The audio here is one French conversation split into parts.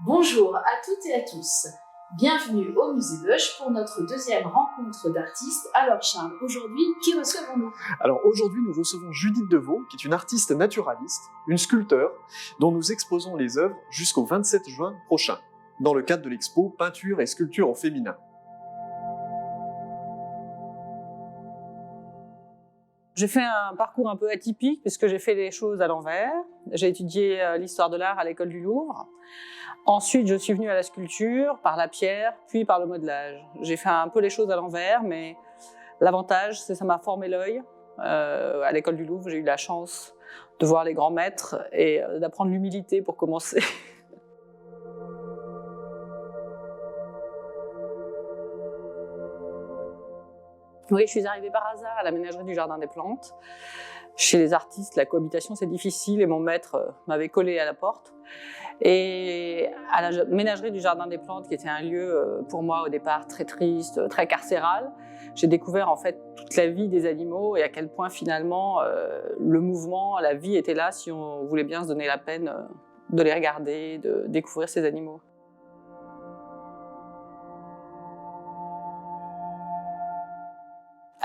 Bonjour à toutes et à tous. Bienvenue au Musée Beuge pour notre deuxième rencontre d'artistes. Alors Charles, aujourd'hui, qui recevons-nous ? Alors aujourd'hui, nous recevons Judith Deveau, qui est une artiste naturaliste, une sculpteur, dont nous exposons les œuvres jusqu'au 27 juin prochain, dans le cadre de l'expo Peinture et sculpture au féminin. J'ai fait un parcours un peu atypique puisque j'ai fait les choses à l'envers. J'ai étudié l'histoire de l'art à l'école du Louvre. Ensuite, je suis venue à la sculpture par la pierre, puis par le modelage. J'ai fait un peu les choses à l'envers, mais l'avantage, c'est que ça m'a formé l'œil. À l'école du Louvre, j'ai eu la chance de voir les grands maîtres et d'apprendre l'humilité pour commencer. Oui, je suis arrivée par hasard à la ménagerie du Jardin des Plantes. Chez les artistes, la cohabitation, c'est difficile et mon maître m'avait collé à la porte. Et à la ménagerie du Jardin des Plantes, qui était un lieu pour moi au départ très triste, très carcéral, j'ai découvert en fait toute la vie des animaux et à quel point finalement le mouvement, la vie était là si on voulait bien se donner la peine de les regarder, de découvrir ces animaux.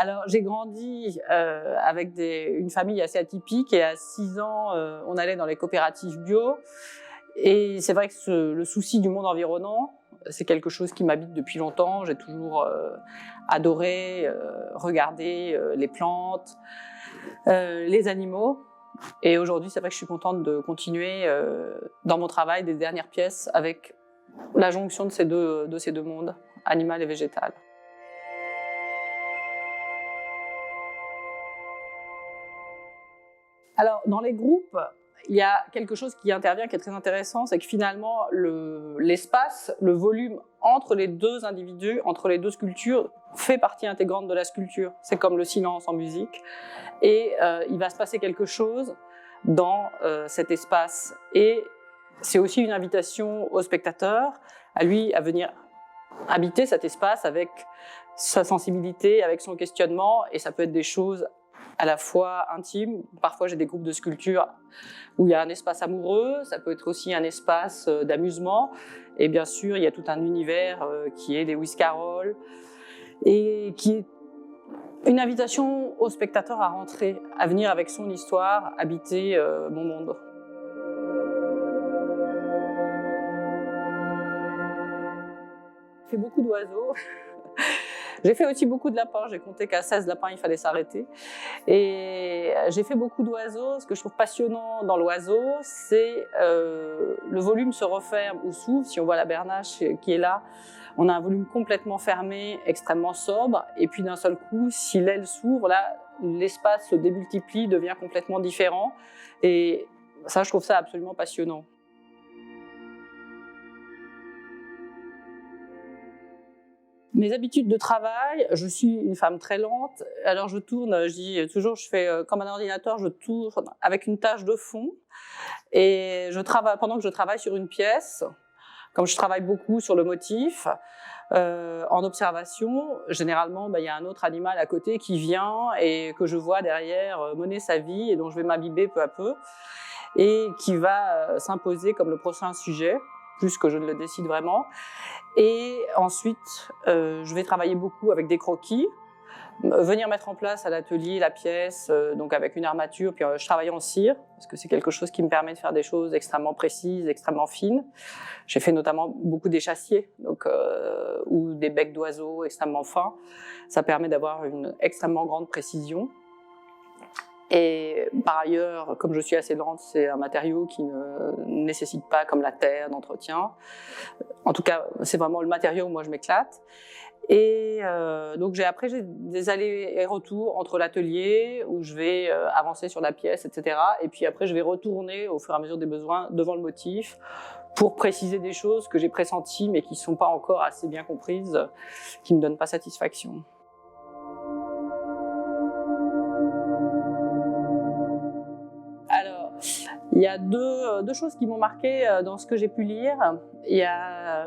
Alors, j'ai grandi avec une famille assez atypique et à 6 ans, on allait dans les coopératives bio. Et c'est vrai que le souci du monde environnant, c'est quelque chose qui m'habite depuis longtemps. J'ai toujours adoré regarder les plantes, les animaux. Et aujourd'hui, c'est vrai que je suis contente de continuer dans mon travail des dernières pièces avec la jonction de ces deux mondes, animal et végétal. Alors, dans les groupes, il y a quelque chose qui intervient qui est très intéressant, c'est que finalement, l'espace, le volume entre les deux individus, entre les deux sculptures, fait partie intégrante de la sculpture. C'est comme le silence en musique. Et il va se passer quelque chose dans cet espace. Et c'est aussi une invitation au spectateur, à lui, à venir habiter cet espace avec sa sensibilité, avec son questionnement. Et ça peut être des choses à la fois intime. Parfois, j'ai des groupes de sculpture où il y a un espace amoureux, ça peut être aussi un espace d'amusement. Et bien sûr, il y a tout un univers qui est Lewis Carroll et qui est une invitation au spectateur à rentrer, à venir avec son histoire, habiter mon monde. J'ai fait beaucoup d'oiseaux. J'ai fait aussi beaucoup de lapins, j'ai compté qu'à 16 lapins, il fallait s'arrêter. Et j'ai fait beaucoup d'oiseaux. Ce que je trouve passionnant dans l'oiseau, c'est le volume se referme ou s'ouvre. Si on voit la bernache qui est là, on a un volume complètement fermé, extrêmement sobre. Et puis d'un seul coup, si l'aile s'ouvre, là, l'espace se démultiplie, devient complètement différent. Et ça, je trouve ça absolument passionnant. Mes habitudes de travail, je suis une femme très lente, alors je tourne, je dis toujours, je fais comme un ordinateur, je tourne avec une tâche de fond et pendant que je travaille sur une pièce, comme je travaille beaucoup sur le motif, en observation, généralement, il y a un autre animal à côté qui vient et que je vois derrière mener sa vie et dont je vais m'imbiber peu à peu et qui va s'imposer comme le prochain sujet, plus que je ne le décide vraiment. Et ensuite, je vais travailler beaucoup avec des croquis, venir mettre en place à l'atelier la pièce, donc avec une armature, puis je travaille en cire, parce que c'est quelque chose qui me permet de faire des choses extrêmement précises, extrêmement fines. J'ai fait notamment beaucoup d'échassiers, ou des becs d'oiseaux extrêmement fins. Ça permet d'avoir une extrêmement grande précision. Et par ailleurs, comme je suis assez lente, c'est un matériau qui ne nécessite pas, comme la terre, d'entretien. En tout cas, c'est vraiment le matériau où moi je m'éclate. Et donc après, j'ai des allers et retours entre l'atelier, où je vais avancer sur la pièce, etc. Et puis après, je vais retourner au fur et à mesure des besoins devant le motif pour préciser des choses que j'ai pressenties, mais qui ne sont pas encore assez bien comprises, qui ne donnent pas satisfaction. Il y a deux choses qui m'ont marqué dans ce que j'ai pu lire. Il y a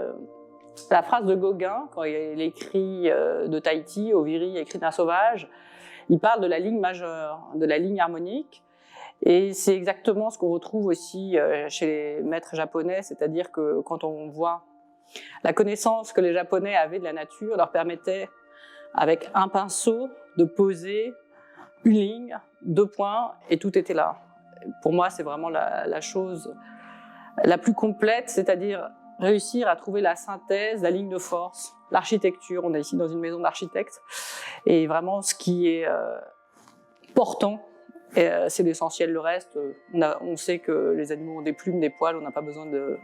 la phrase de Gauguin, quand il écrit de Tahiti, Oviri, écrit d'un sauvage. Il parle de la ligne majeure, de la ligne harmonique. Et c'est exactement ce qu'on retrouve aussi chez les maîtres japonais, c'est-à-dire que quand on voit la connaissance que les Japonais avaient de la nature, leur permettait, avec un pinceau, de poser une ligne, 2 points, et tout était là. Pour moi, c'est vraiment la chose la plus complète, c'est-à-dire réussir à trouver la synthèse, la ligne de force, l'architecture. On est ici dans une maison d'architecte, et vraiment ce qui est portant, c'est l'essentiel. Le reste, on sait que les animaux ont des plumes, des poils, on n'a pas besoin de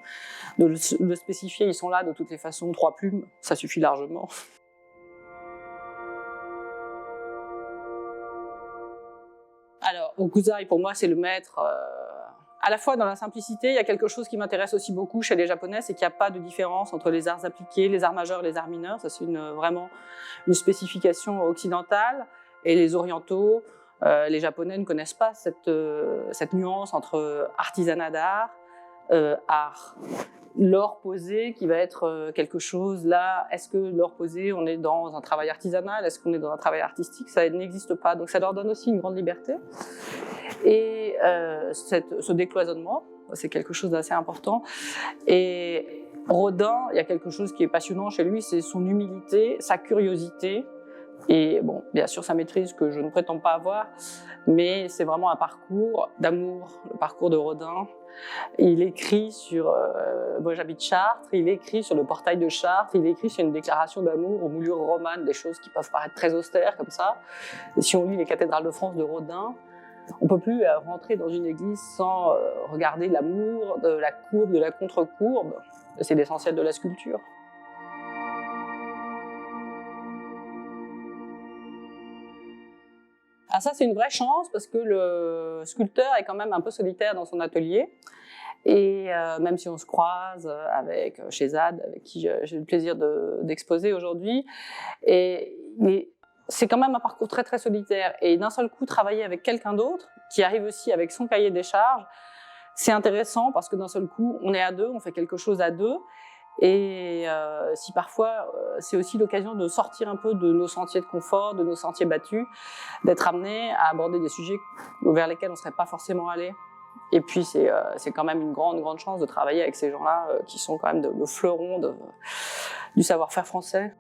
le spécifier, ils sont là de toutes les façons. 3 plumes, ça suffit largement. Alors, Hokusai, pour moi, c'est le maître. À la fois dans la simplicité, il y a quelque chose qui m'intéresse aussi beaucoup chez les Japonais, c'est qu'il n'y a pas de différence entre les arts appliqués, les arts majeurs et les arts mineurs. Ça, c'est vraiment une spécification occidentale. Et les orientaux, les Japonais ne connaissent pas cette nuance entre artisanat d'art, art. L'or posé qui va être quelque chose là, est-ce que l'or posé, on est dans un travail artisanal, est-ce qu'on est dans un travail artistique? Ça n'existe pas, donc ça leur donne aussi une grande liberté. Et ce décloisonnement, c'est quelque chose d'assez important. Et Rodin, il y a quelque chose qui est passionnant chez lui, c'est son humilité, sa curiosité, et bon, bien sûr sa maîtrise que je ne prétends pas avoir, mais c'est vraiment un parcours d'amour, le parcours de Rodin. Il écrit sur, moi j'habite Chartres, il écrit sur le portail de Chartres, il écrit sur une déclaration d'amour aux moulures romanes, des choses qui peuvent paraître très austères comme ça. Et si on lit les cathédrales de France de Rodin, on ne peut plus rentrer dans une église sans regarder l'amour, de la courbe, de la contre-courbe. C'est l'essentiel de la sculpture. Ah, ça, c'est une vraie chance parce que le sculpteur est quand même un peu solitaire dans son atelier. Et même si on se croise avec Shehzad, avec qui j'ai le plaisir d'exposer aujourd'hui, c'est quand même un parcours très très solitaire. Et d'un seul coup, travailler avec quelqu'un d'autre, qui arrive aussi avec son cahier des charges, c'est intéressant parce que d'un seul coup, on est à deux, on fait quelque chose à deux. Et si parfois, c'est aussi l'occasion de sortir un peu de nos sentiers de confort, de nos sentiers battus, d'être amené à aborder des sujets vers lesquels on ne serait pas forcément allé. Et puis, c'est quand même une grande chance de travailler avec ces gens-là qui sont quand même le fleuron du savoir-faire français.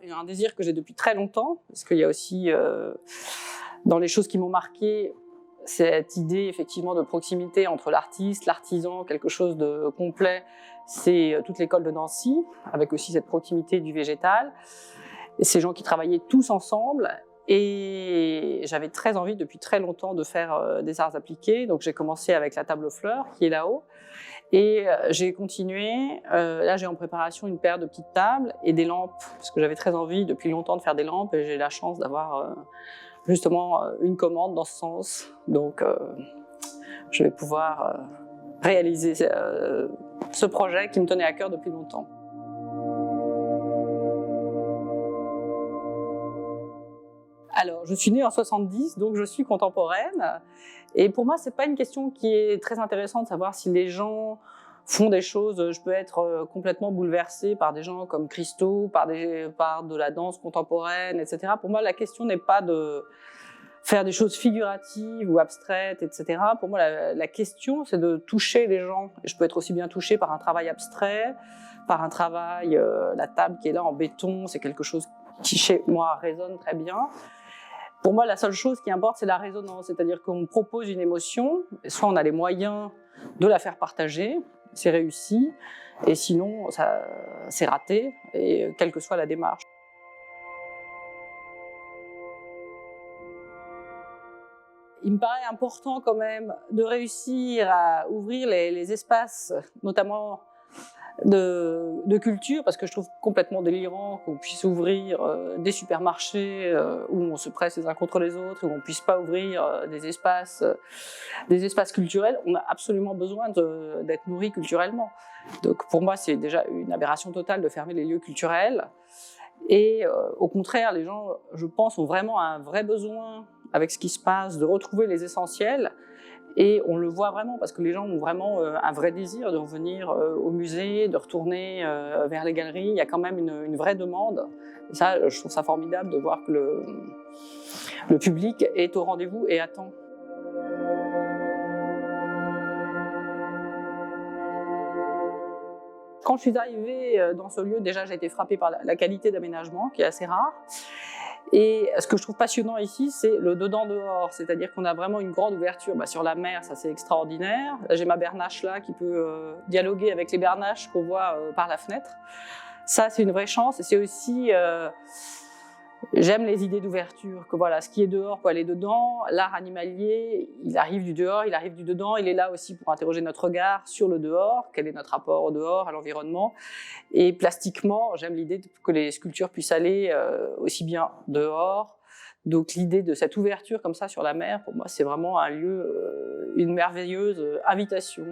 Il y a un désir que j'ai depuis très longtemps, parce qu'il y a aussi, dans les choses qui m'ont marqué, cette idée effectivement de proximité entre l'artiste, l'artisan, quelque chose de complet. C'est toute l'école de Nancy, avec aussi cette proximité du végétal. Et ces gens qui travaillaient tous ensemble. Et j'avais très envie depuis très longtemps de faire des arts appliqués. Donc j'ai commencé avec la table aux fleurs qui est là-haut. Et j'ai continué. Là, j'ai en préparation une paire de petites tables et des lampes, parce que j'avais très envie depuis longtemps de faire des lampes. Et j'ai la chance d'avoir justement une commande dans ce sens. Donc je vais pouvoir réaliser ce projet qui me tenait à cœur depuis longtemps. Alors, je suis née en 70, donc je suis contemporaine. Et pour moi, c'est pas une question qui est très intéressante de savoir si les gens font des choses. Je peux être complètement bouleversée par des gens comme Christo, par de la danse contemporaine, etc. Pour moi, la question n'est pas de faire des choses figuratives ou abstraites, etc. Pour moi, la question, c'est de toucher les gens. Et je peux être aussi bien touchée par un travail abstrait, par un travail, la table qui est là en béton, c'est quelque chose qui, chez moi, résonne très bien. Pour moi, la seule chose qui importe, c'est la résonance. C'est-à-dire qu'on propose une émotion, soit on a les moyens de la faire partager, c'est réussi, et sinon, c'est raté, et quelle que soit la démarche. Il me paraît important quand même de réussir à ouvrir les espaces, notamment de culture, parce que je trouve complètement délirant qu'on puisse ouvrir des supermarchés où on se presse les uns contre les autres, où on ne puisse pas ouvrir des espaces culturels. On a absolument besoin d'être nourri culturellement. Donc pour moi, c'est déjà une aberration totale de fermer les lieux culturels. Et au contraire, les gens, je pense, ont vraiment un vrai besoin, avec ce qui se passe, de retrouver les essentiels Et on le voit vraiment parce que les gens ont vraiment un vrai désir de revenir au musée, de retourner vers les galeries. Il y a quand même une vraie demande. Et ça, je trouve ça formidable de voir que le public est au rendez-vous et attend. Quand je suis arrivée dans ce lieu, déjà j'ai été frappée par la qualité d'aménagement qui est assez rare. Et ce que je trouve passionnant ici, c'est le dedans-dehors, c'est-à-dire qu'on a vraiment une grande ouverture sur la mer, ça c'est extraordinaire. J'ai ma bernache là qui peut dialoguer avec les bernaches qu'on voit par la fenêtre. Ça c'est une vraie chance et c'est aussi... J'aime les idées d'ouverture, que voilà, ce qui est dehors peut aller dedans. L'art animalier, il arrive du dehors, il arrive du dedans. Il est là aussi pour interroger notre regard sur le dehors. Quel est notre rapport au dehors, à l'environnement? Et plastiquement, j'aime l'idée que les sculptures puissent aller aussi bien dehors. Donc l'idée de cette ouverture comme ça sur la mer, pour moi, c'est vraiment un lieu, une merveilleuse invitation.